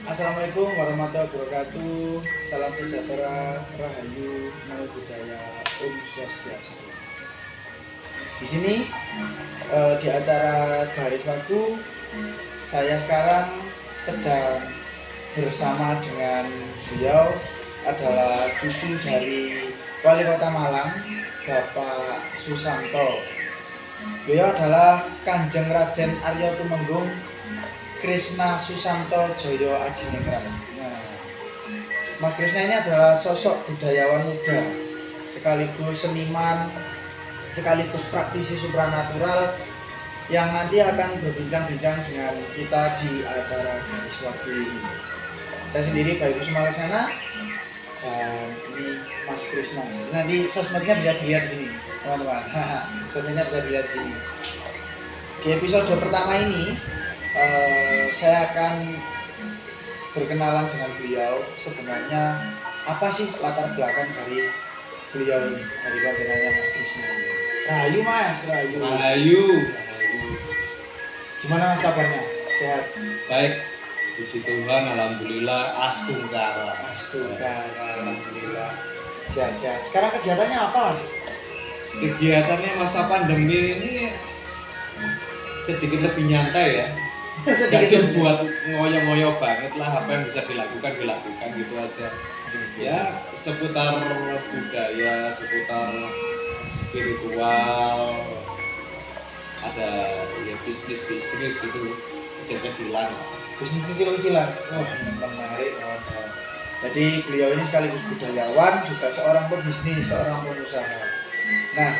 Assalamualaikum warahmatullahi wabarakatuh. Salam sejahtera, rahayu, namo buddhaya, om swastiastu. Di sini di acara Garis Waktu, saya sekarang sedang bersama dengan beliau adalah cucu dari Wali Kota Malang, Bapak Susanto. Beliau adalah Kanjeng Raden Arya Tumenggung Krishna Susanto Joyo Adiningrat. Nah, Mas Krishna ini adalah sosok budayawan muda, sekaligus seniman, sekaligus praktisi supranatural yang nanti akan berbincang-bincang dengan kita di acara Garis Waktu ini. Saya sendiri Bayu Kusuma Laksana dan ini Mas Krishna. Jadi nanti sosmednya bisa dilihat di sini, teman-teman. Sosmednya bisa dilihat di sini. Di episode pertama ini saya akan berkenalan dengan beliau. Sebenarnya apa sih latar belakang dari beliau ini, dari panjenengannya Mas Krishna ini? Rahayu Mas, rahayu. Rahayu. Gimana Mas kabarnya? Sehat? Baik, puji Tuhan, alhamdulillah, astungkara. Astungkara, alhamdulillah. Sehat-sehat. Sekarang kegiatannya apa Mas? Kegiatannya masa pandemi ini sedikit lebih nyantai ya. Jadi buat ngoyo-ngoyo banget lah, apa yang bisa dilakukan gitu aja. Ya seputar budaya, seputar spiritual, ada ya bisnis gitu, kecil-kecilan. Bisnis kecil-kecilan. Oh, menarik kawan-kawan. Jadi beliau ini sekaligus budayawan, juga seorang pebisnis, seorang pengusaha. Nah,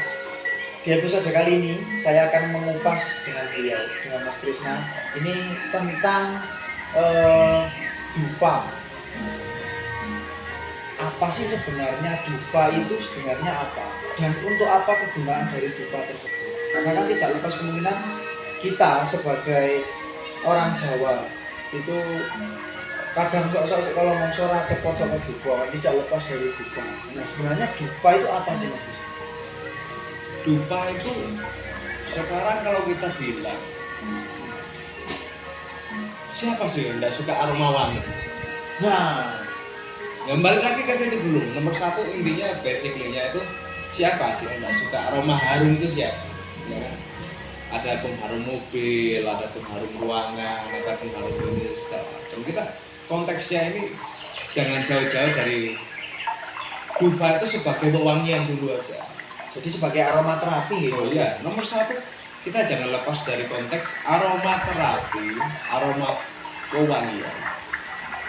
di episode kali ini saya akan mengupas dengan beliau, dengan Mas Krishna, ini tentang dupa. Apa sih sebenarnya dupa itu sebenarnya apa? Dan untuk apa kegunaan dari dupa tersebut? Karena kan tidak lepas kemungkinan kita sebagai orang Jawa itu kadang sok-sok kalau ngomong sora cepot sama dupa, tidak lepas dari dupa. Nah sebenarnya dupa itu apa sih Mas Krishna? Dupa itu sekarang kalau kita bilang siapa sih yang tidak suka aroma wangi? Nah, yang balik lagi ke situ dulu. Nomor satu intinya basically-nya itu siapa sih yang tidak suka aroma harum itu siapa? Ya. Ada pengharum mobil, ada pengharum ruangan, ada pengharum ini segala macam. Kita konteksnya ini jangan jauh-jauh dari dupa itu sebagai pewangian dulu aja. jadi sebagai aromaterapi gitu. Oh iya, nomor satu kita jangan lepas dari konteks aromaterapi, aroma pewangian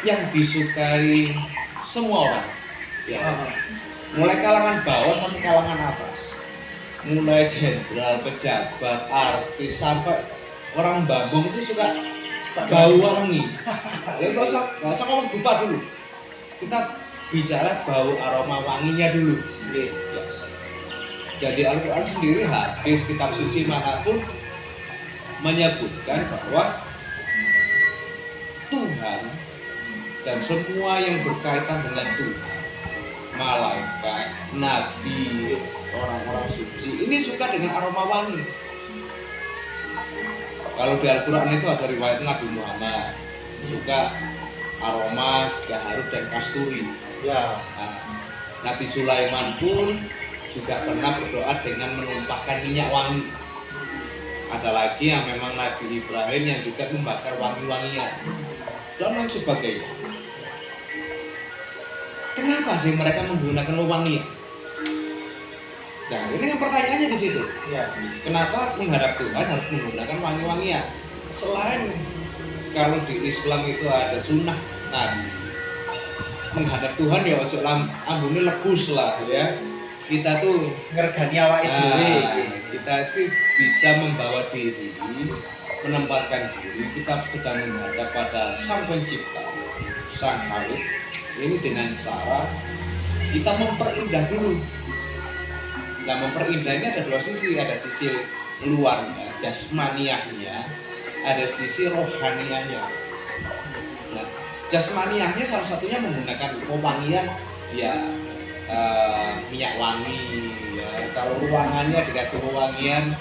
yang disukai semua orang. Ya. Mulai kalangan bawah sampai kalangan atas. Mulai jenderal, pejabat, artis sampai orang Bambung itu suka bau wangi. Ya nggak usah ngomong dupa dulu. Kita bicara bau aroma wanginya dulu. Ya. Jadi Al-Quran sendiri hadis kitab suci manapun menyebutkan bahwa Tuhan dan semua yang berkaitan dengan Tuhan, malaikat, nabi, orang-orang suci ini suka dengan aroma wangi. Kalau di Al-Quran itu ada riwayat Nabi Muhammad suka aroma gaharu dan kasturi. Ya. Nah, Nabi Sulaiman pun juga pernah berdoa dengan menumpahkan minyak wangi. Ada lagi yang memang Nabi Ibrahim yang juga membakar wangi-wangian dan lain sebagainya. Kenapa sih mereka menggunakan wewangian? Nah, ini yang pertanyaannya di situ. Ya. Kenapa menghadap Tuhan harus menggunakan wangi-wangian? Selain kalau di Islam itu ada sunnah Nabi menghadap Tuhan ya ojo ambune lebus lah ya. Kita tuh Ngergani awake dhewe. Kita itu bisa membawa diri, menempatkan diri kita sedang menghadap pada Sang Pencipta, Sang Khalik. Ini dengan cara kita memperindah dulu. Nah, memperindah ada dua sisi, ada sisi luarnya, jasmaniahnya, ada sisi rohaniahnya. Nah, jasmaniahnya salah satunya menggunakan pewangian ya minyak wangi ya. Kalau ruangannya dikasih pewangian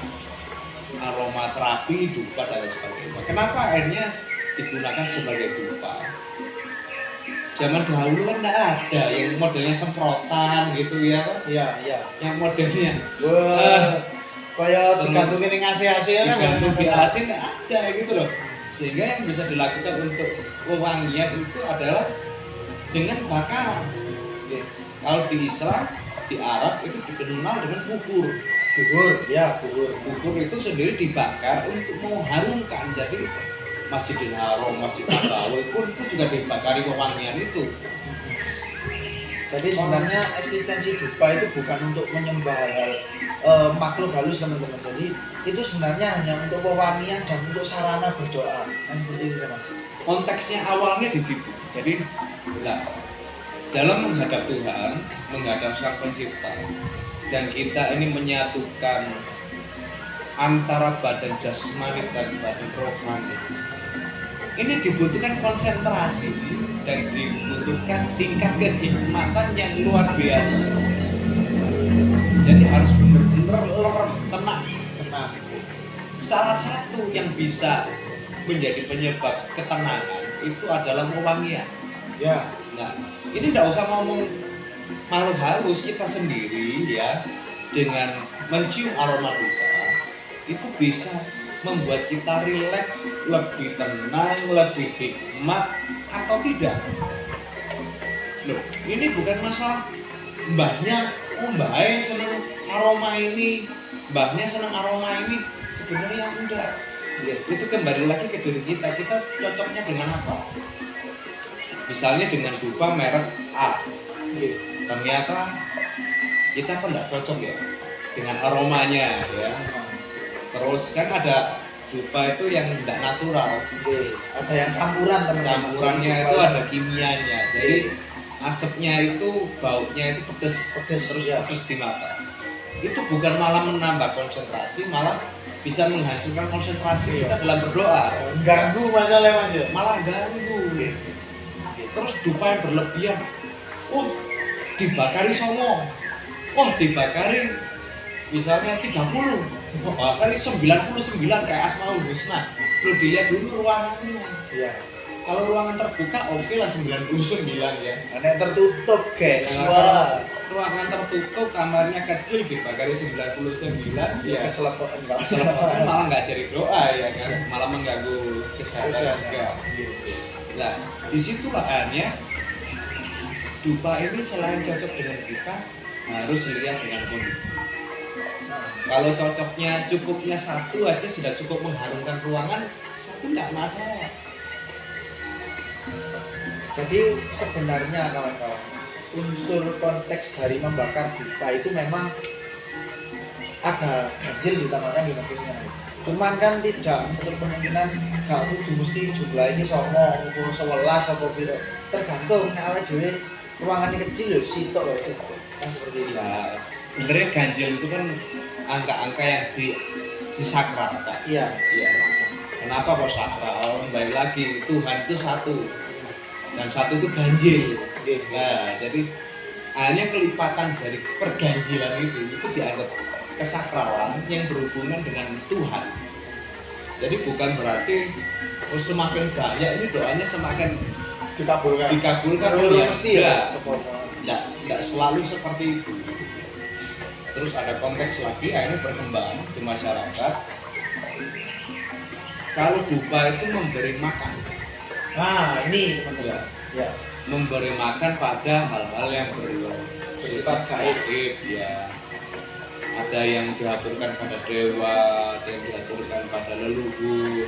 aromaterapi, dupa dan sebagainya. Kenapa akhirnya digunakan sebagai dupa. Zaman dahulu kan nggak ada yang modelnya semprotan gitu ya, Iya. yang modelnya Wah, kayak terus digantungin ning AC-AC kan digantung di AC nggak ada gitu loh. Sehingga yang bisa dilakukan untuk wewangian itu adalah dengan bakaran. Oke. Kalau di Islam, di Arab itu dikenal dengan bukur. Bubur. Bukur itu sendiri dibakar untuk mengharumkan. Jadi Masjidil Haram, Masjid Nabawi pun itu juga dibakari wewangian itu. Jadi sebenarnya eksistensi dupa itu bukan untuk menyembah hal-hal makhluk halus teman-teman. Jadi itu sebenarnya hanya untuk wewangian dan untuk sarana berdoa. Kan seperti itu Mas. Konteksnya awalnya di situ. Jadi dalam menghadap Tuhan, menghadap Sang Pencipta, dan kita ini menyatukan antara badan jasmani dan badan rohani. Ini dibutuhkan konsentrasi dan dibutuhkan tingkat kehikmatan yang luar biasa. Jadi harus benar-benar lerem, tenang. Salah satu yang bisa menjadi penyebab ketenangan itu adalah wewangian. Ya. Nah, ini tidak usah ngomong makhluk halus, kita sendiri ya dengan mencium aroma dupa itu bisa membuat kita rileks, lebih tenang, lebih hikmat atau tidak. Loh, ini bukan masalah mbahnya, mbahnya seneng aroma ini, mbahnya seneng aroma ini, sebenarnya enggak. Ya, itu kembali lagi ke diri kita cocoknya dengan apa? Misalnya dengan dupa merek A, ternyata kita kan nggak cocok ya dengan aromanya ya. Terus kan ada dupa itu yang tidak natural. Ada yang campuran teman-teman. Campurannya itu ada kimianya. Jadi asapnya itu, baunya itu pedes terus ya. pedes di mata. Itu bukan malah menambah konsentrasi, malah bisa menghancurkan konsentrasi kita dalam berdoa. Ganggu masalah Mas ya. Malah ganggu. Terus dupa yang berlebihan. Oh, dibakari songo. Oh, dibakari misalnya 30. Bahkan 99 kayak Asmaul Husna. Lu dilihat dulu ruangannya. Iya. Kalau ruangan terbuka oke lah 99 ya. Karena tertutup, guys. Nah, Wah. Ruangan tertutup, kamarnya kecil dibakari 99 ya. Keselepoan Kan malah nggak cari doa ya kan, malah mengganggu kesehatan juga. Nah, disitulah hanya dupa ini selain cocok dengan kita harus lihat dengan kondisi. Kalau cocoknya cukupnya satu aja sudah cukup mengharumkan ruangan, satu nggak masalah. Jadi sebenarnya kawan-kawan, unsur konteks dari membakar dupa itu memang ada ganjil ditambahkan di maksudnya. Cuman kan tidak untuk kemungkinan gak kudu mesti jumlah ini songo, ukur 11 atau tidak. Tergantung nek awake dhewe ruangannya kecil lho sitok lho cukup. Kan seperti itu. Ya, sebenarnya ganjil itu kan angka-angka yang disakral kan. Iya. Kenapa kok sakral? Kembali lagi Tuhan itu satu dan satu itu ganjil. Nah, jadi hanya kelipatan dari perganjilan itu dianggap kesakralan yang berhubungan dengan Tuhan. Jadi bukan berarti semakin banyak ini doanya semakin dikabulkan ya mesti ya. Tidak selalu seperti itu. Terus ada konteks lagi, ini berkembang di masyarakat. Kalau dupa itu memberi makan. Nah, ini teman-teman. Ya. Memberi makan pada hal-hal yang bersifat gaib ya. Ada yang diaturkan pada dewa, ada yang diaturkan pada leluhur,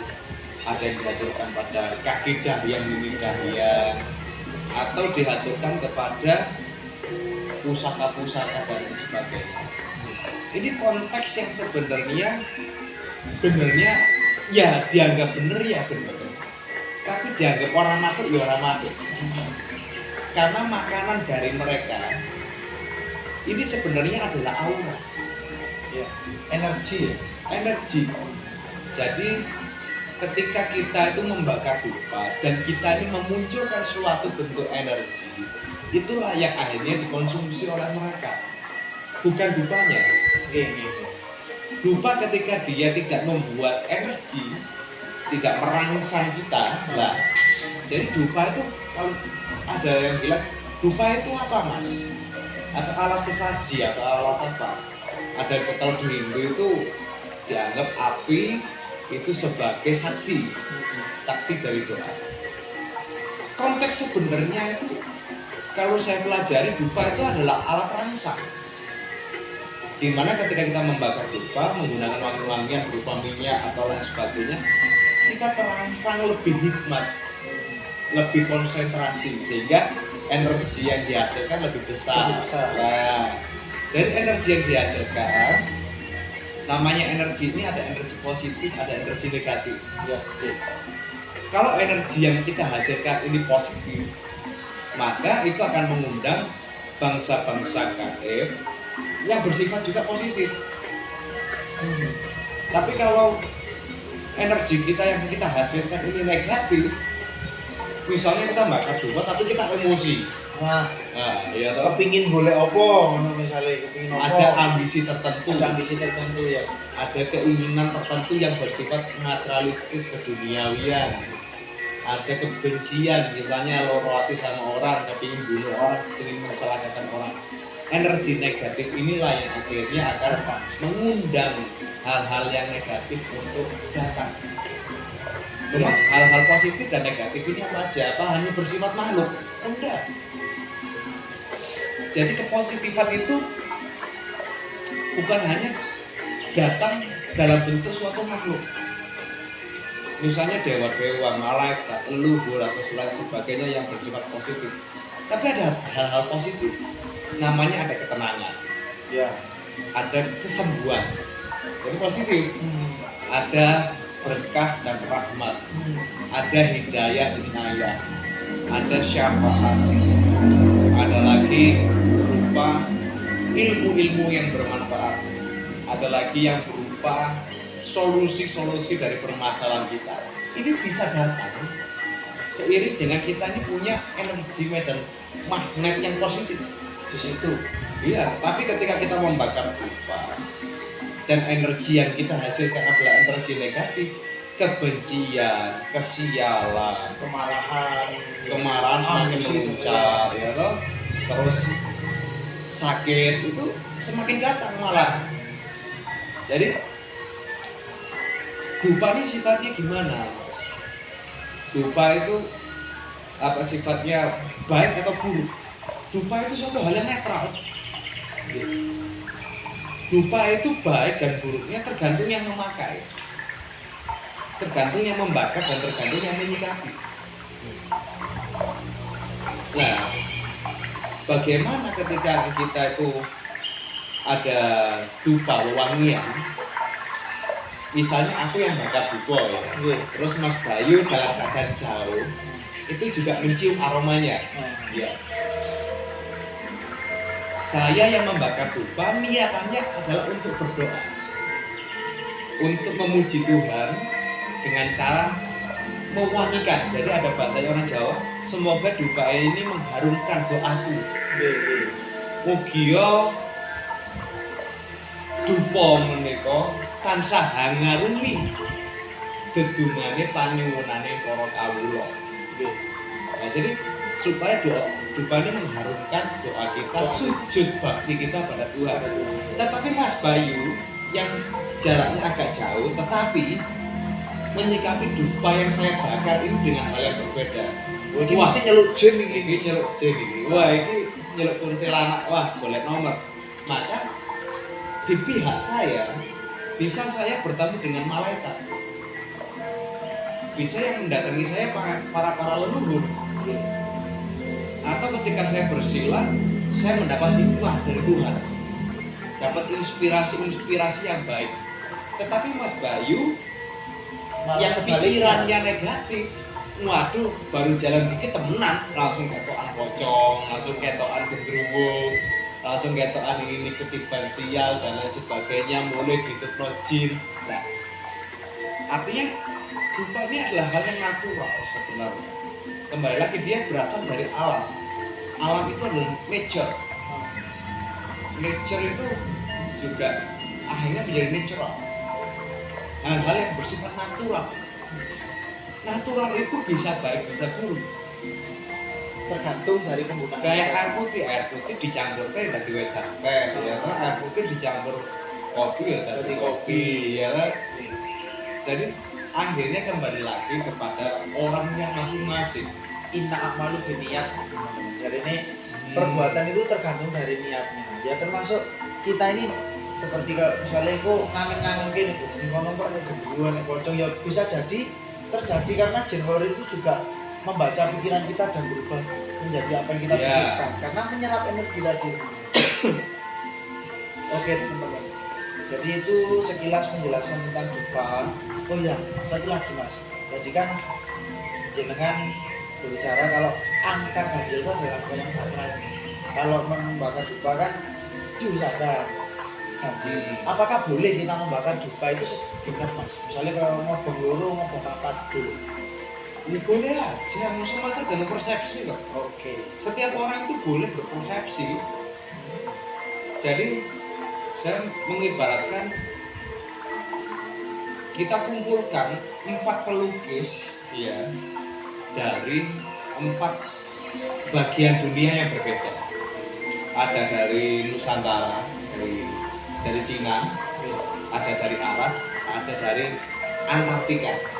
ada yang diaturkan pada kaki dayang mimi dayang, atau diaturkan kepada pusaka-pusaka dan sebagainya. Ini konteks yang sebenarnya ya dianggap benar ya benar, tapi dianggap orang mati ya orang mati. Karena makanan dari mereka ini sebenarnya adalah aura, ya, energi. Jadi ketika kita itu membakar dupa dan kita ini memunculkan suatu bentuk energi, itulah yang akhirnya dikonsumsi oleh mereka, bukan dupanya. Dupa ketika dia tidak membuat energi, tidak merangsang kita lah. Jadi dupa itu, kalau ada yang bilang dupa itu apa mas? Ada alat sesaji atau alat apa? Ada kalau di Hindu itu dianggap api itu sebagai saksi dari doa. Konteks sebenarnya itu kalau saya pelajari, dupa itu adalah alat rangsang. Dimana ketika kita membakar dupa menggunakan wangi-wangian berupa minyak atau lain sebagainya, kita terangsang lebih hikmat, lebih konsentrasi, sehingga energi yang dihasilkan lebih besar. Nah, dari energi yang dihasilkan, namanya energi ini ada energi positif, ada energi negatif. Ya. Kalau energi yang kita hasilkan ini positif, maka itu akan mengundang bangsa-bangsa gaib yang bersifat juga positif. Tapi kalau energi kita yang kita hasilkan ini negatif, misalnya kita bakar dupa tapi kita emosi, ya toh, Kepingin boleh opo, misalnya kepingin opo. ada ambisi tertentu, Ya. ada keinginan tertentu yang bersifat materialistis, keduniawian, ada kebencian, misalnya loro hati sama orang, kepingin bunuh orang, ingin mencelakakan orang. Energi negatif inilah yang akhirnya akan mengundang hal-hal yang negatif untuk datang. Mas, hal-hal positif dan negatif ini apa aja? Apa hanya bersifat makhluk? Enggak. Jadi kepositifan itu bukan hanya datang dalam bentuk suatu makhluk. Misalnya dewa-dewa, malaikat, leluhur atau lain sebagainya yang bersifat positif. Tapi ada hal-hal positif. Namanya ada ketenangan. Ya. Ada kesembuhan. Itu positif. Ada berkah dan rahmat. Ada hidayah inayah. Ada syafaat. Ada lagi berupa ilmu-ilmu yang bermanfaat. Ada lagi yang berupa solusi-solusi dari permasalahan kita. Ini bisa datang seiring dengan kita ini punya energi medan magnet yang positif di situ. Iya, tapi ketika kita membakar dupa dan energi yang kita hasilkan adalah energi negatif, kebencian, kesialan, kemarahan semakin memuncak, ya toh. Terus sakit itu semakin datang malah. Jadi dupa ini sifatnya gimana, Mas? Dupa itu apa sifatnya, baik atau buruk? Dupa itu suatu hal yang netral. Dupa itu baik dan buruknya tergantung yang memakai, tergantung yang membakar dan tergantung yang menyikapi. Nah, bagaimana ketika kita itu ada dupa wewangian? Misalnya aku yang bakar dupa ya, terus Mas Bayu dalam keadaan jauh itu juga mencium aromanya. Ya. Saya yang membakar dupa niatannya adalah untuk berdoa, untuk memuji Tuhan dengan cara mewangikan. Jadi ada bahasa orang Jawa, semoga dupa ini mengharumkan doaku. Mugia dupa menika tansah hangarumi dedungane panyuwunane para kawula. Nah, jadi supaya dupa ini mengharumkan doa kita, sujud bakti kita pada Tuhan. Tetapi Mas Bayu yang jaraknya agak jauh, tetapi menyikapi dupa yang saya bakar ini dengan hal yang berbeda. Ini mesti nyeluk jin ini. Wah, ini nyeluk kuntilanak, wah boleh nomor. Maka di pihak saya bisa saya bertemu dengan malaikat, bisa yang mendatangi saya para leluhur, atau ketika saya bersila saya mendapat hikmah dari Tuhan, dapat inspirasi yang baik. Tetapi Mas Bayu yang pikirannya negatif, waduh baru jalan dikit temenan langsung ketokan pocong, langsung ketokan gendruwo, langsung ketokan ini ketiban sial dan lain sebagainya, mulai ditutno jin. Nah, artinya dupa ini adalah hal yang natural sebenarnya. Kembali lagi dia berasal dari alam. Alam itu adalah nature. Nature itu juga akhirnya menjadi natural. Hal-hal yang bersifat natural. natural itu bisa baik bisa buruk. Tergantung dari penggunaan. Kayak air putih dicampur teh dari wedang teh, ya kan? Air putih dicampur kopi ya dari kopi, ya kan? Jadi akhirnya kembali lagi kepada orangnya masing-masing. Inna a'malu biniat. Jadi ini perbuatan itu tergantung dari niatnya. Ya termasuk kita ini seperti kalau misalnya aku ngangen-ngangen gini, ngomong kok nek gendruwo nek pocong ya bisa jadi terjadi karena jin horor itu juga membaca pikiran kita dan berubah menjadi apa yang kita pikirkan karena menyerap energi tadi. Oke teman-teman. Jadi itu sekilas penjelasan tentang dupa. Oh ya, satu lagi Mas. Tadi kan jenengan berbicara kalau angka ganjil itu adalah angka yang sakral. Kalau membakar dupa kan diusahakan ganjil. Apakah boleh kita membakar dupa itu segenap Mas? Misalnya kalau mau loro, mau papat dulu. Ini boleh aja, semua itu dengan persepsi kok. Oke. Setiap orang itu boleh berpersepsi. Jadi saya mengibaratkan kita kumpulkan 4 pelukis ya dari 4 bagian dunia yang berbeda. Ada dari Nusantara, dari Cina, ada dari Arab, ada dari Antartika.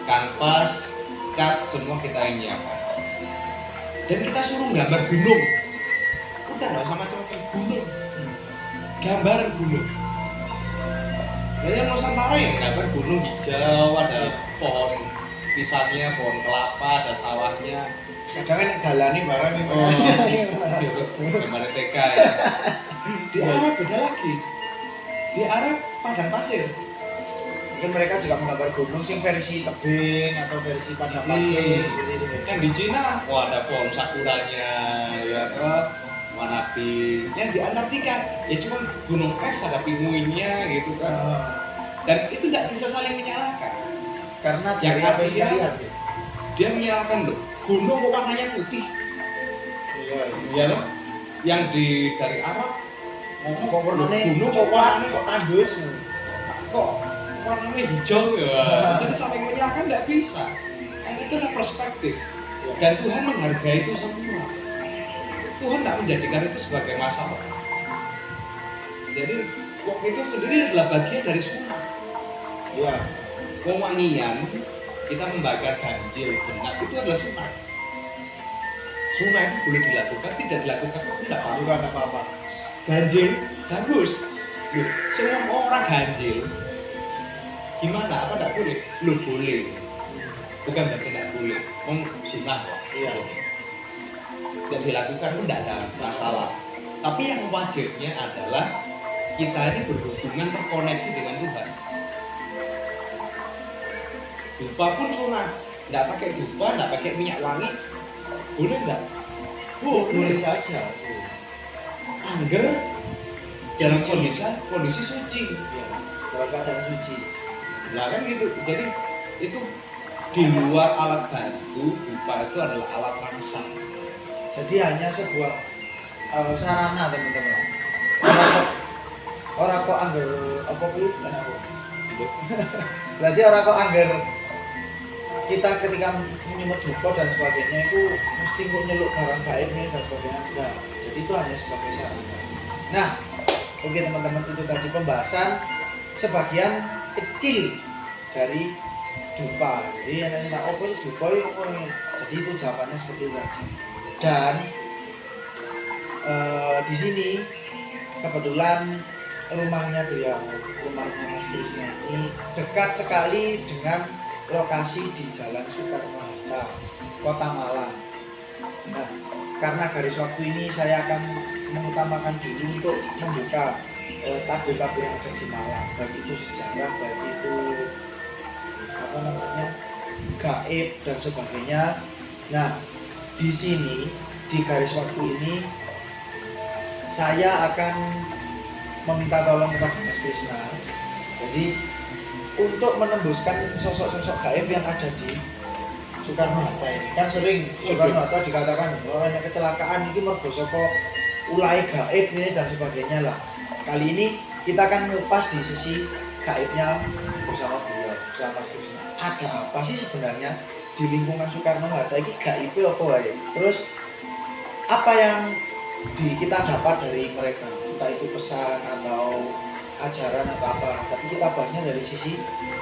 Kanvas, cat, semua kita yang nyiapkan. Dan kita suruh gambar gunung. Udah nggak usah macam-macam gunung. Gambar gunung. Jadi yang Nusantara ya gambar gunung hijau, ada pohon pisangnya, pohon kelapa, ada sawahnya. Kadang kan galani barang itu. Gambar TK ya. Di Arab beda lagi. Di Arab padang pasir. Mungkin mereka juga menggambar gunung sing versi tebing atau versi padang pasir seperti itu. Yang di Cina, ada pohon sakuranya, ya kan, warna pink. Yang di Antartika, ya cuma gunung es ada pinguinnya gitu kan. Dan itu tidak bisa saling menyalahkan. Karena yang dari apa yang kita Asia, lihat ya. dia menyalahkan loh, gunung kok warnanya putih. Iya loh. Yang dari Arab ngomong Kok warnanya gunung coklat, kok tandus. kok warnanya hijau ya. Jadi saling menyalahkan nggak bisa. Karena itu adalah perspektif. Dan Tuhan menghargai itu semua. Tuhan tidak menjadikan itu sebagai masalah. Jadi waktu itu sendiri adalah bagian dari sunnah. Iya. Wewangian kita membakar ganjil genap itu adalah sunnah. Sunnah itu boleh dilakukan, tidak dilakukan itu tidak apa-apa. Juga enggak apa-apa. Ganjil bagus. Loh, semua orang ganjil. Gimana? Apa tidak boleh? Loh boleh. Bukan berarti tidak boleh. Sunnah kok. Iya. Tidak dilakukan pun tidak ada masalah. Tapi yang wajibnya adalah kita ini berhubungan terkoneksi dengan Tuhan. Dupa pun sunnah. Tidak pakai dupa, tidak pakai minyak wangi. Boleh tidak? Boleh saja. Angger dalam kondisi suci. Iya. Dalam keadaan suci. Nah kan gitu. Jadi itu di luar alat bantu, dupa itu adalah alat rangsang. Jadi hanya sebuah sarana teman-teman. Orang kok angger apa kuwi? Berarti orang kok angger kita ketika menyebut dupa dan sebagainya itu mesti kok nyeluk barang gaib ini dan sebagainya enggak. Jadi itu hanya sebagai sarana. Nah, oke teman-teman, itu tadi pembahasan sebagian kecil dari dupa. Jadi yang nanya apa itu dupa itu jadi itu jawabannya seperti itu tadi. Dan di sini kebetulan rumahnya beliau, rumahnya Mas Krisna ini dekat sekali dengan lokasi di Jalan Soekarno-Hatta, Kota Malang. Nah, karena garis waktu ini saya akan mengutamakan dulu untuk membuka tabel-tabel yang ada di Malang, baik itu sejarah, baik itu apa namanya gaib dan sebagainya. Nah, di sini di garis waktu ini saya akan meminta tolong kepada Mas Krisna. Jadi untuk menembuskan sosok-sosok gaib yang ada di Soekarno-Hatta ini, kan sering Soekarno-Hatta dikatakan bahwa kecelakaan itu mergo saka ulai gaib ini dan sebagainya lah. Kali ini kita akan mengupas di sisi gaibnya bersama beliau. sama Mas Krisna. Ada apa sih sebenarnya di lingkungan Soekarno Hatta ini gaib apa wae? Terus apa yang kita dapat dari mereka? Entah itu pesan atau ajaran atau apa, tapi kita bahasnya dari sisi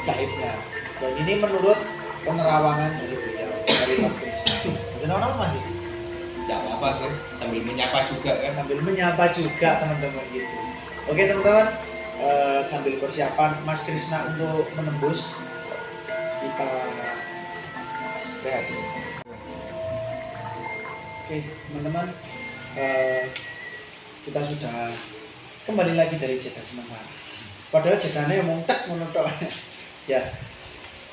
gaibnya. Dan ini menurut penerawangan dari beliau, dari Mas Krisna. Kenapa nama Mas? Tidak apa-apa sih, sambil menyapa juga kan. Sambil menyapa juga teman-teman gitu. Oke teman-teman, sambil persiapan Mas Krisna untuk menembus, kita rehat sebentar. Oke teman-teman, kita sudah kembali lagi dari jeda sebentar. Padahal jedanya yang montek menutup. Ya,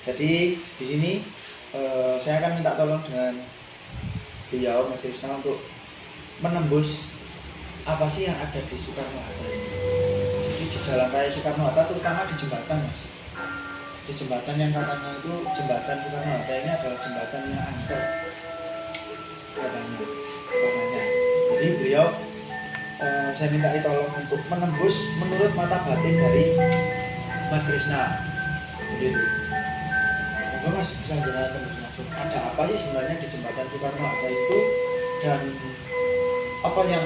jadi di sini saya akan minta tolong dengan beliau Mas Krisna untuk menembus apa sih yang ada di Soekarno Hatta ini. Jadi di jalan raya Soekarno Hatta, terutama di jembatan Mas. Di jembatan yang katanya itu jembatan Soekarno Hatta ini adalah jembatan yang angker katanya. Jadi beliau saya minta tolong untuk menembus menurut mata batin dari Mas Krisna. Begitu. Monggo Mas, bisa jalan tembus langsung. Ada apa sih sebenarnya di jembatan Soekarno Hatta itu, dan apa yang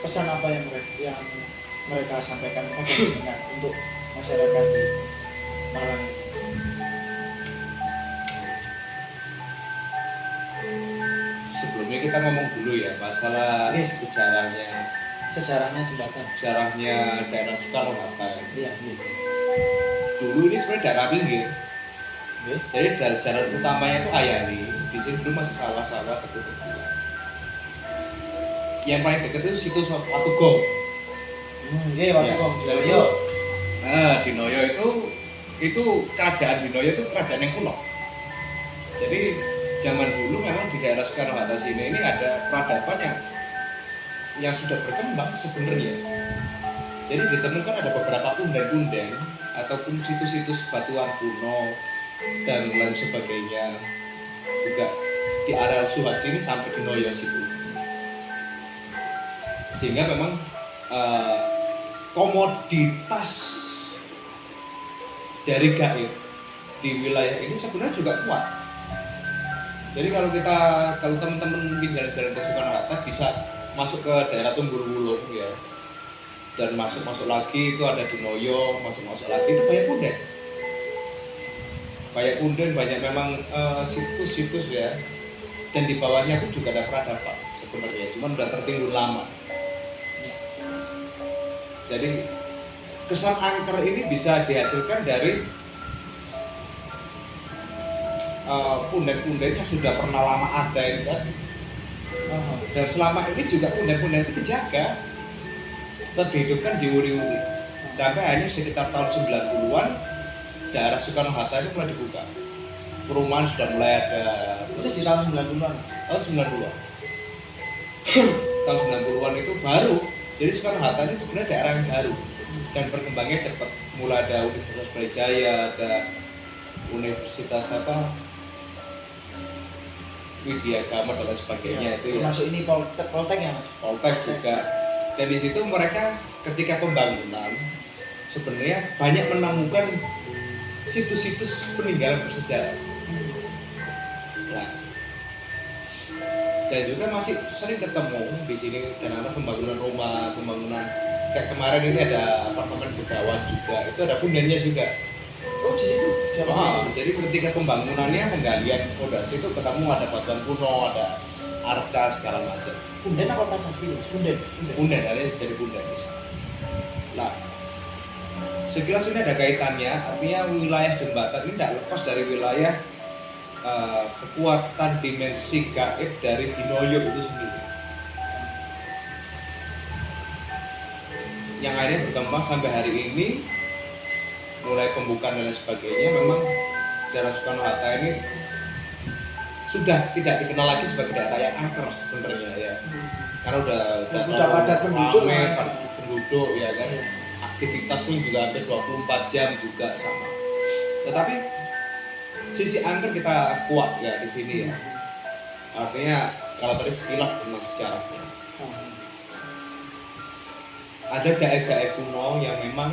pesan apa yang mereka sampaikan kepada jenengan untuk masyarakat di Malang ini? Sebelumnya kita ngomong dulu ya masalah Sejarahnya jembatan. sejarahnya daerah Soekarno Hatta. Iya. Dulu ini sebenarnya daerah pinggir. Jadi dari jalan utamanya itu Ayani. Di sini dulu masih sawah-sawah tebu-tebuan. Yang paling dekat itu situs Watugong. Iya, Watugong. Dinoyo. Nah, Dinoyo itu kerajaan Dinoyo itu kerajaan yang kuno. Jadi zaman dulu memang di daerah Soekarno Hatta sini ini ada peradaban yang sudah berkembang sebenarnya. Jadi ditemukan ada beberapa punden-punden ataupun situs-situs batuan kuno dan lain sebagainya juga di areal Suhaji ini sampai di Noyo situ. Sehingga memang komoditas dari gaib di wilayah ini sebenarnya juga kuat. Jadi kalau teman-teman mungkin jalan-jalan ke Soekarno Hatta bisa masuk ke daerah Tunggul Wulung ya, dan masuk lagi itu ada di Noyo, masuk lagi itu banyak punden, banyak memang situs-situs ya, dan di bawahnya pun juga ada peradaban sebenarnya, cuman udah tertimbun lama. Jadi kesan angker ini bisa dihasilkan dari punden-punden yang sudah pernah lama ada itu kan. Dan selama ini juga punden-punden itu dijaga, tetap dihidupkan, diuri-uri sampai akhirnya sekitar tahun 90-an daerah Soekarno Hatta itu mulai dibuka, perumahan sudah mulai ada. Itu di tahun 90-an. Tahun 90-an. Tahun 90-an itu baru. Jadi Soekarno Hatta ini sebenarnya daerah yang baru dan berkembangnya cepat. Mulai ada Universitas Brawijaya, ada Universitas Widya Gama dan lain sebagainya itu ya. Termasuk ini Poltek ya Mas? Poltek juga. Dan di situ mereka ketika pembangunan sebenarnya banyak menemukan situs-situs peninggalan bersejarah. Nah, dan juga masih sering ketemu di sini dan ada pembangunan rumah, pembangunan kayak kemarin ini ada apartemen Begawan juga, itu ada pundennya juga. Oh di situ. Jadi ketika pembangunannya penggalian fondasi itu ketemu ada batuan kuno, ada arca segala macam. Punden apa prasasti? Punden ada dari punden di sana. Nah, sekilas ini ada kaitannya, artinya wilayah jembatan ini tidak lepas dari wilayah kekuatan dimensi gaib dari Dinoyo itu sendiri. Yang akhirnya berkembang sampai hari ini, mulai pembukaan dan lain sebagainya, memang daerah Soekarno Hatta ini sudah tidak dikenal lagi sebagai daerah yang angker sebenarnya ya, karena udah padat penduduk, penduduk ya kan, aktivitas pun juga hampir 24 jam juga sama. Tetapi sisi angker kita kuat ya di sini ya, artinya kalau tadi sekilas tentang sejarahnya, ada gaib-gaib kuno yang memang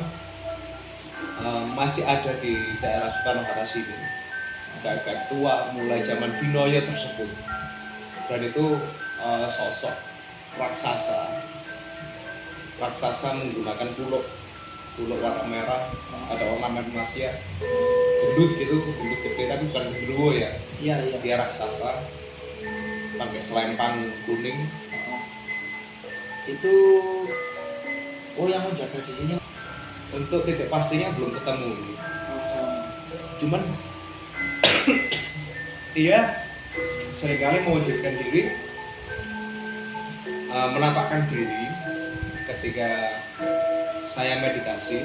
masih ada di daerah Soekarno-Hatta sini. Gaib-gaib tua mulai zaman Dinoyo tersebut. Dan itu sosok raksasa. Raksasa menggunakan kuluk warna merah, ada ornamen emasnya, gendut gitu, gendut gede tapi bukan genderuwo ya. Iya, iya. Dia raksasa, pakai selempang kuning. Itu yang menjaga di sini. Untuk titik pastinya belum ketemu. Cuman dia seringkali mewujudkan diri, menampakkan diri ketika saya meditasi.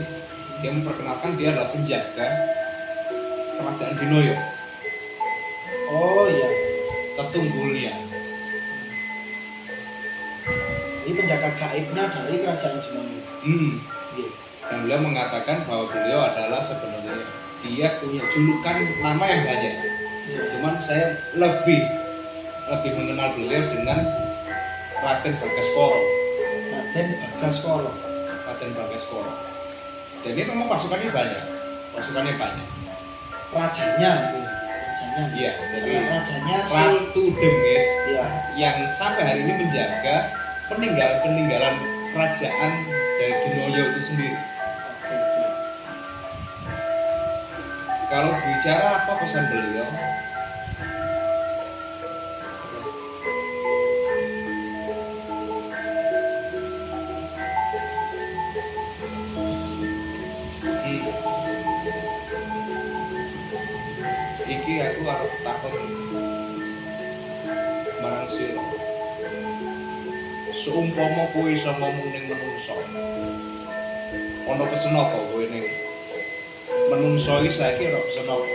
Dia memperkenalkan dia adalah penjaga kerajaan Dinoyo. Oh iya. Ketunggulnya. Ini penjaga gaibnya dari kerajaan Dinoyo. Iya. Dan beliau mengatakan bahwa beliau adalah sebenarnya dia punya julukan nama yang banyak. Iya. Cuman saya lebih mengenal beliau dengan Raden Bagaskoro. Raden Bagaskoro. Raden Bagaskoro. Dan ini memang pasukannya banyak. Rajanya. Iya, jadi rajanya si Ratu Demit ya, yang sampai hari ini menjaga peninggalan kerajaan dari Dinoyo itu sendiri. Oke. Kalau bicara apa pesan beliau, iki aku arep takon marang sira. Seumpama kowe iso ngomong ning menungso, ana pesen apa kowe ning menungso iki saiki ora pesen apa?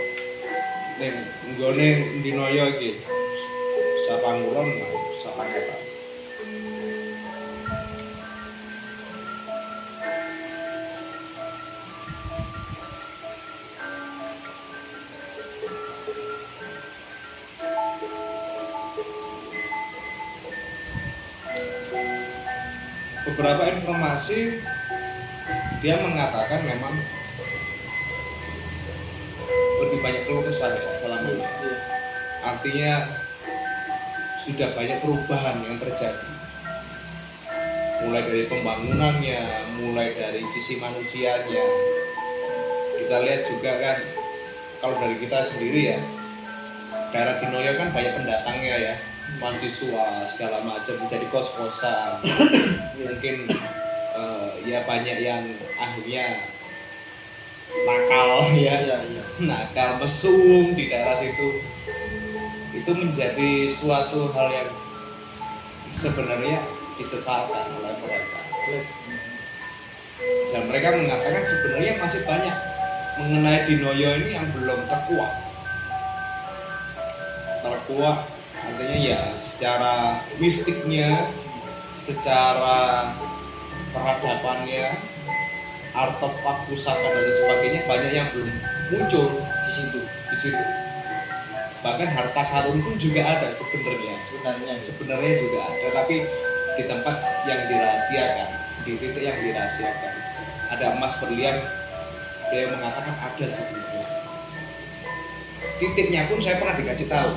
Ning nggone Dinoyo iki. Sapangulon, sapangetan. Beberapa informasi dia mengatakan memang lebih banyak keluh kesah ya selama ini. Artinya sudah banyak perubahan yang terjadi, mulai dari pembangunannya, mulai dari sisi manusianya. Kita lihat juga kan, kalau dari kita sendiri ya, daerah Dinoyo kan banyak pendatangnya ya, mahasiswa segala macam, menjadi kos-kosan. Mungkin ya banyak yang akhirnya nakal ya, nakal mesum di daerah situ. Itu menjadi suatu hal yang sebenarnya disesalkan oleh mereka. Dan mereka mengatakan sebenarnya masih banyak mengenai Dinoyo ini yang belum terkuak. Artinya ya secara mistiknya, secara peradabannya, artefak pusaka dan sebagainya banyak yang belum muncul di situ. Bahkan harta karun pun juga ada sebenarnya juga ada, tapi di tempat yang dirahasiakan, di titik yang dirahasiakan. Ada emas berlian, dia mengatakan ada sebenarnya. Titiknya pun saya pernah dikasih tahu.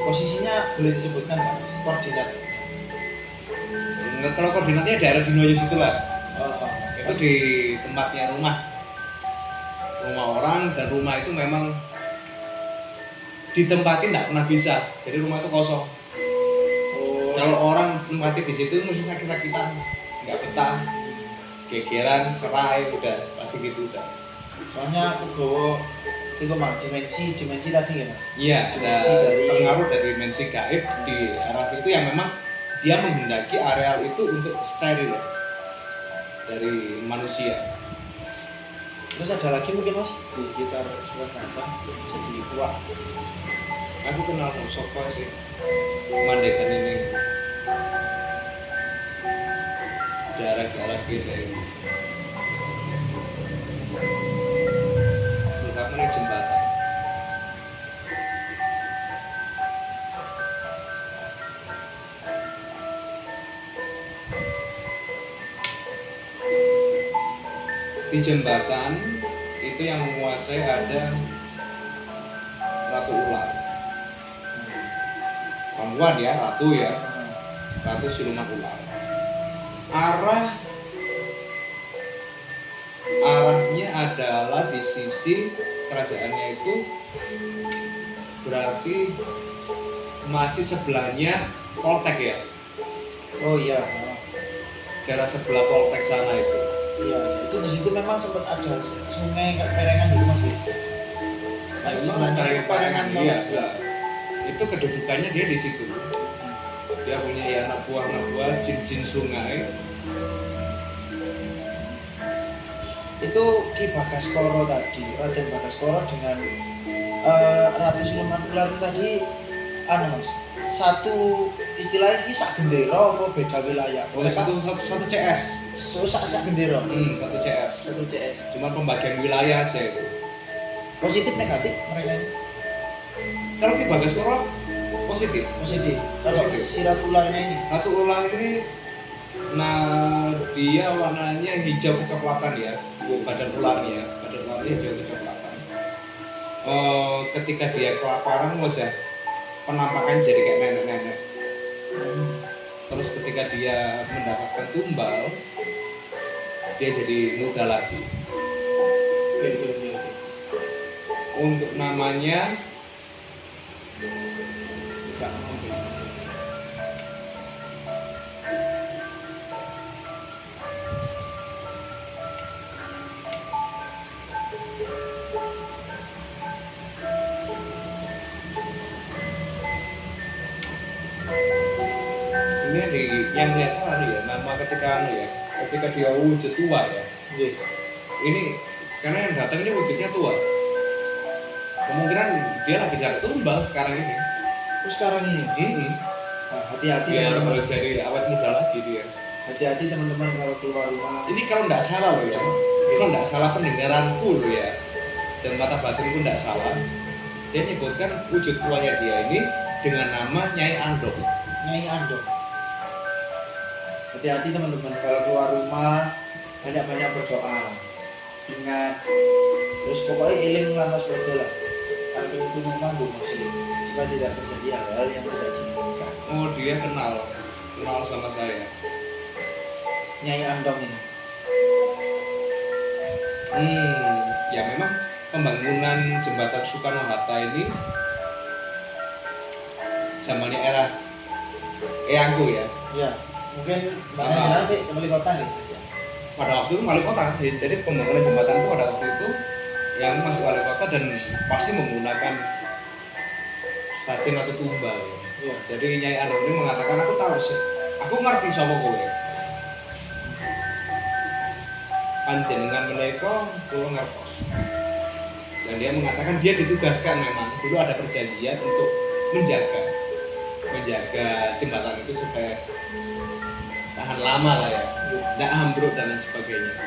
Posisinya boleh disebutkan nggak? Koordinat? Kalau koordinatnya daerah Dinoyo situlah. Itu di tempatnya rumah orang, dan rumah itu memang ditempatin nggak pernah bisa, jadi rumah itu kosong. Kalau orang tempati di situ mesti sakit-sakitan, nggak betah, gegeran, cerai, udah pasti gitu udah. Soalnya aku mah dimensi tadi ya mas. Iya, ada pengaruh dari dimensi gaib di arah situ yang memang dia menghendaki areal itu untuk steril dari manusia. Terus ada lagi mungkin mas di sekitar Surakarta bisa dikuak. Aku kenal Soko sih, mandekan ini daerah-daerah gitu. Terutama di jembatan. Di jembatan itu yang menguasai ada ratu ular. Perempuan ya, ratu ya, ratu siluman ular. Arahnya adalah di sisi kerajaannya itu berarti masih sebelahnya Poltek ya. Oh iya. Daerah sebelah Poltek sana itu. Iya, itu di situ memang sempat ada sungai kayak perengan gitu Mas. Kayak sebelahnya perengan Iya, iya. Itu kedudukannya dia di situ. Dia punya ya anak buah jin-jin sungai. Itu Ki Bagaskoro tadi, Raden Bagaskoro dengan Ratu Siluman Ular itu tadi Mas, satu istilahnya ini sak gendera apa beda wilayah? Satu CS. Sak gendera. Satu CS. Satu CS. Cuma pembagian wilayah aja itu. Positif negatif mereka ini? Kalau Ki Bagaskoro positif. Positif. Kalau si Ratu Ularnya ini? Ratu ular ini, nah dia warnanya hijau kecoklatan ya, badan ularnya hijau kecoklatan. Ketika dia kelaparan wajah penampakannya jadi kayak nenek-nenek. Terus ketika dia mendapatkan tumbal, dia jadi muda lagi. Oke. Untuk namanya Enggak mungkin. ini yang kelihatan ya, nama ketika dia wujud tua ya. Iya. Ini karena yang datang ini wujudnya tua. Kemungkinan dia lagi cari tumbal sekarang ini. Terus sekarang ini? Nah, hati-hati Dia teman-teman. boleh jadi awet muda lagi dia. Hati-hati teman-teman kalau keluar rumah. Ini kalau nggak salah loh ya, kalau nggak salah pendengaranku loh ya, dan mata batinku nggak salah, dia nyebutkan wujud tuanya dia ini dengan nama Nyai Andong. Nyai Andong. Hati-hati teman-teman kalau keluar rumah, banyak-banyak berdoa. Ingat, terus pokoknya eling lan waspada lah. Kalau itu mengandung masih supaya tidak terjadi hal-hal yang tidak diinginkan. Oh dia kenal sama saya. Nyai Andong ini. Ya memang pembangunan jembatan Soekarno-Hatta ini zamannya era eyangku ya. Ya, mungkin banyak jelas sih wali kota gitu. Pada waktu itu wali kota, jadi pembangunan jembatan itu pada waktu itu yang masih wali kota dan pasti menggunakan sajen atau tumbal. Iya. Jadi Nyai Andong ini mengatakan aku tahu sih, aku ngerti sama kowe. Panjenengan menika kula ngertos. Dan dia mengatakan dia ditugaskan memang dulu ada perjanjian untuk menjaga jembatan itu supaya tahan lama lah ya, tidak ambruk dan lain sebagainya.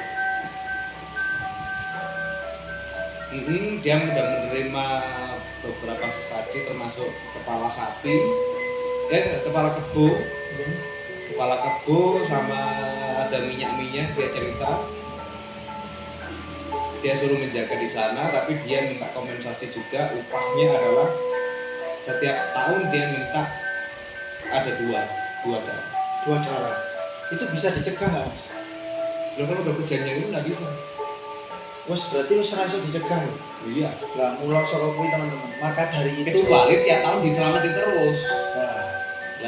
Dia sudah menerima beberapa sesaji termasuk kepala sapi, kepala kebo sama ada minyak-minyak. Dia cerita dia suruh menjaga di sana, tapi dia minta kompensasi juga. Upahnya adalah setiap tahun dia minta ada dua darah. Itu bisa dicegah nggak Mas? Kalau udah perjanjian itu nggak bisa. Wes berarti wes rasa dicegah loh. Iya. Lah mulau saka kuwi teman-teman. Maka dari itu Kecuali tiap tahun diselamatin terus. Nah,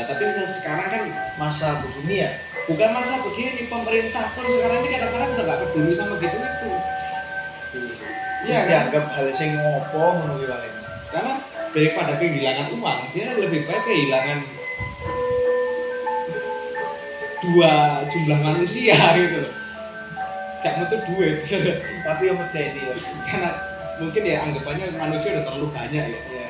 Tapi sekarang kan masa begini ya. bukan masa begini, pemerintah pun sekarang ini kadang-kadang udah nggak peduli sama gitu itu. Iya kan? Dianggap hal sing ngopo ngono ki paling. Karena daripada kehilangan uang, dia lebih baik kehilangan dua jumlah manusia gitu loh. Gak butuh duit. Tapi yang medeni ya. Karena mungkin ya anggapannya manusia udah terlalu banyak ya. Iya.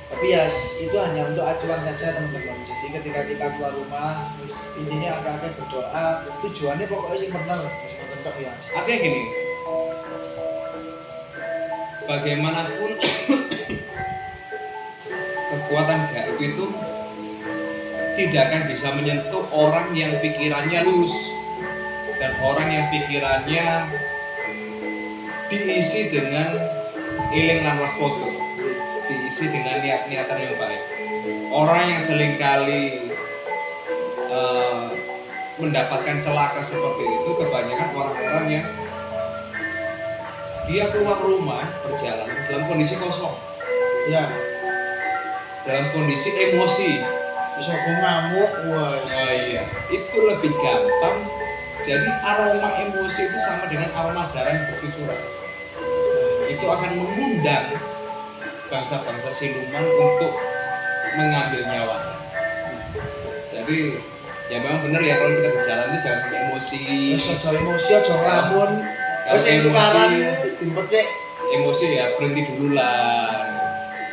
Tapi ya itu hanya untuk acuan saja teman-teman. Jadi ketika kita keluar rumah, intinya agak-agak berdoa. Tujuannya pokoknya sih benar. Wis ngoten ya. Artinya gini, bagaimanapun kekuatan gaib itu tidak akan bisa menyentuh orang yang pikirannya lurus dan dan orang yang pikirannya diisi dengan iling lan waspada, diisi dengan niat-niatan yang baik. Orang yang seringkali mendapatkan celaka seperti itu kebanyakan orang-orang yang dia keluar rumah berjalan dalam kondisi kosong, Ya, dalam kondisi emosi. bisa aku ngamuk, wah. Oh iya, itu lebih gampang. Jadi aroma emosi itu sama dengan aroma darah yang bercucuran. Itu akan mengundang bangsa-bangsa siluman untuk mengambil nyawa. Jadi ya memang benar ya, kalau kita berjalan itu jangan pakai emosi. Wis aja emosi, aja ngelamun. Kalau Wis yang tukaran emosi- dimpet sik Emosi ya berhenti dulu lah.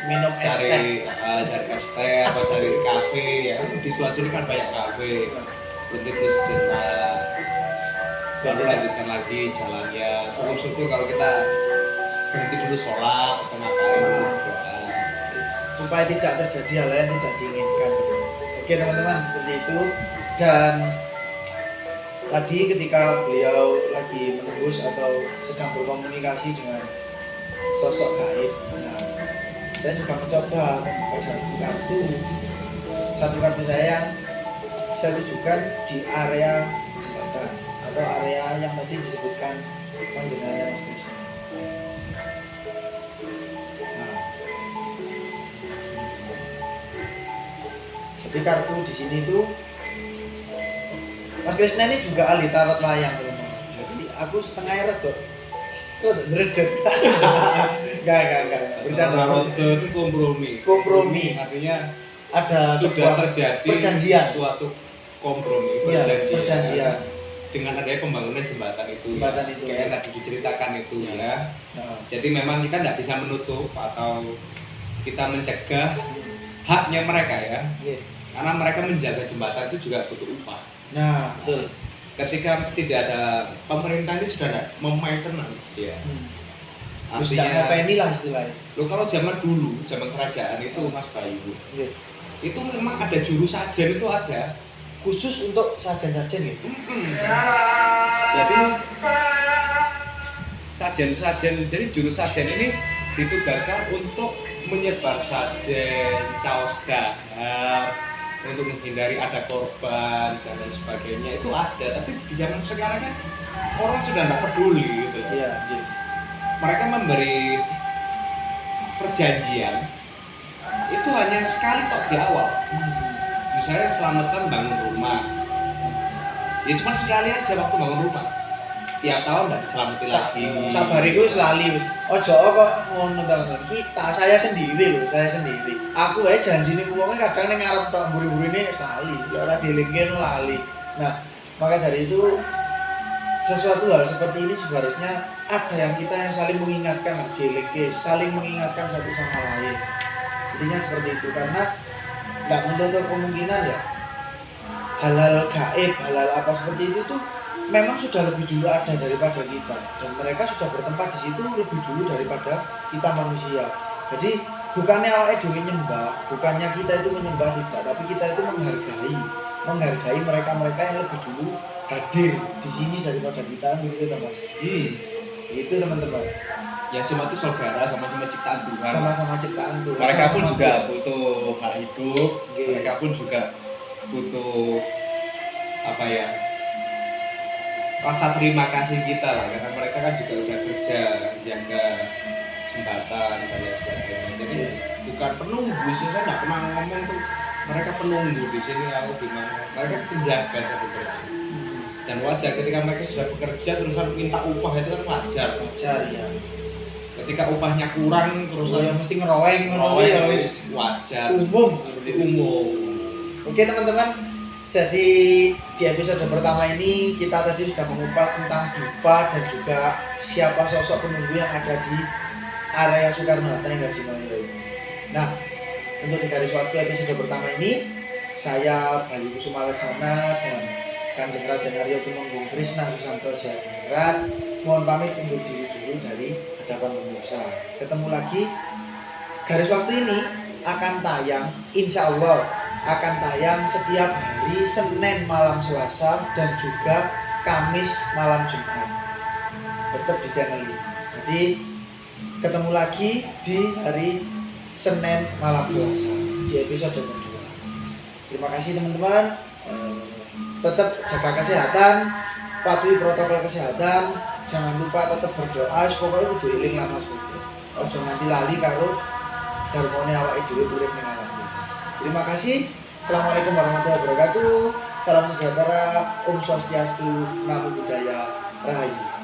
minum es teh. Cari es teh atau cari kafe ya. Di Sulawesi ini kan banyak kafe. Berhenti dulu sejenak. Baru lanjutkan lagi jalannya. Syukur-syukur kalau kita berhenti dulu sholat atau ngapain berdoa. Supaya tidak terjadi hal yang tidak diinginkan. Oke teman-teman, seperti itu. Dan tadi ketika beliau lagi menembus atau sedang berkomunikasi dengan sosok gaib, nah, saya juga mencoba membuka satu kartu saya yang saya tujukan di area jembatan atau area yang tadi disebutkan panjenengan Mas Krisna. Nah, jadi kartu di sini tuh Mas Krisna ini juga ahli tarot wayang teman-teman. Jadi aku setengah rada ngeredek. Enggak. Bercanda. Tarot itu kompromi. Kompromi. Artinya Ada sudah sebuah terjadi perjanjian. suatu kompromi, Iya, perjanjian. perjanjian. Dengan adanya pembangunan jembatan itu. Jembatan ya. itu. Kayak yang tadi diceritakan itu Iya. ya. Nah, Jadi memang kita tidak bisa menutup atau kita mencegah haknya mereka ya. iya. Karena mereka menjaga jembatan itu juga butuh upah. Nah, betul. Ketika tidak ada pemerintah ini sudah tidak maintenance ya. Terus tidak Artinya, ngopeni lah istilahnya. lo kalau zaman dulu, zaman kerajaan itu Mas Bayu, Iya. itu memang ada juru sajen itu ada. Khusus untuk sajen-sajen gitu. Jadi sajen-sajen, jadi juru sajen ini ditugaskan untuk menyebar sajen, caos dahar, untuk menghindari ada korban dan lain sebagainya. Itu ada, tapi di zaman sekarang kan orang sudah tidak peduli gitu. Iya. Mereka memberi perjanjian itu hanya sekali tok di awal. Misalnya selamatan bangun rumah, ya cuma sekali aja waktu bangun rumah. Tiap tahun nggak diselamati lagi. Sabariku selali wis. Ojo kok ngono teman-teman. Saya sendiri loh, saya sendiri. Aku ae janjine wong kadang ning ngarep tok mburi-mburine selali, ora dielingke lali. Nah, maka dari itu sesuatu hal seperti ini seharusnya ada yang kita yang saling mengingatkan lah, dielingke, saling mengingatkan satu sama lain. Intinya seperti itu, karena tidak menutup kemungkinan ya hal-hal gaib, hal-hal apa seperti itu tuh memang sudah lebih dulu ada daripada kita, dan mereka sudah bertempat di situ lebih dulu daripada kita manusia. Jadi bukannya awake dhewe nyembah, bukannya kita itu menyembah, tidak, tapi kita itu menghargai mereka-mereka yang lebih dulu hadir di sini daripada kita, begitu teman. Itu teman-teman. Ya semua itu saudara, sama-sama ciptaan Tuhan. Sama-sama ciptaan Tuhan. Mereka pun Sama-sama juga butuh hak hidup. Oke. Mereka pun juga butuh apa ya? Rasa terima kasih kita lah, karena mereka kan juga udah kerja jaga jembatan dan lain sebagainya. Jadi bukan penunggu sih, saya nggak pernah ngomong tuh mereka penunggu di sini atau gimana. Mereka penjaga sebenarnya. Dan wajar ketika mereka sudah bekerja terus minta upah itu kan wajar. Wajar ya. Ketika upahnya kurang terus Ya mesti ngeroweng ngono ya wis wajar. umum. Umum. Oke teman-teman, jadi di episode pertama ini kita tadi sudah mengupas tentang dupa dan juga siapa sosok penunggu yang ada di area Soekarno-Hatta hingga di Noyo. Nah, untuk di garis waktu episode pertama ini, saya Bayu Kusuma Laksana dan Kanjeng Raden Arya Tumenggung Krisna Susanto Jayadingrat mohon pamit untuk diri dulu dari hadapan pemirsa. Ketemu lagi, garis waktu ini akan tayang, insya Allah akan tayang setiap hari Senin malam Selasa dan juga Kamis malam Jumat. Tetap di channel ini. Jadi ketemu lagi di hari Senin malam Selasa di episode kedua. Terima kasih teman-teman. Tetap jaga kesehatan, patuhi protokol kesehatan, jangan lupa tetap berdoa, pokoknya kudu eling lah Mas Budi. Ojo nganti lali karo garwane awake dhewe urip ning alam ini. Terima kasih. Assalamualaikum warahmatullahi wabarakatuh. Salam sejahtera, Om Swastiastu, Namo Buddhaya, Rahayu.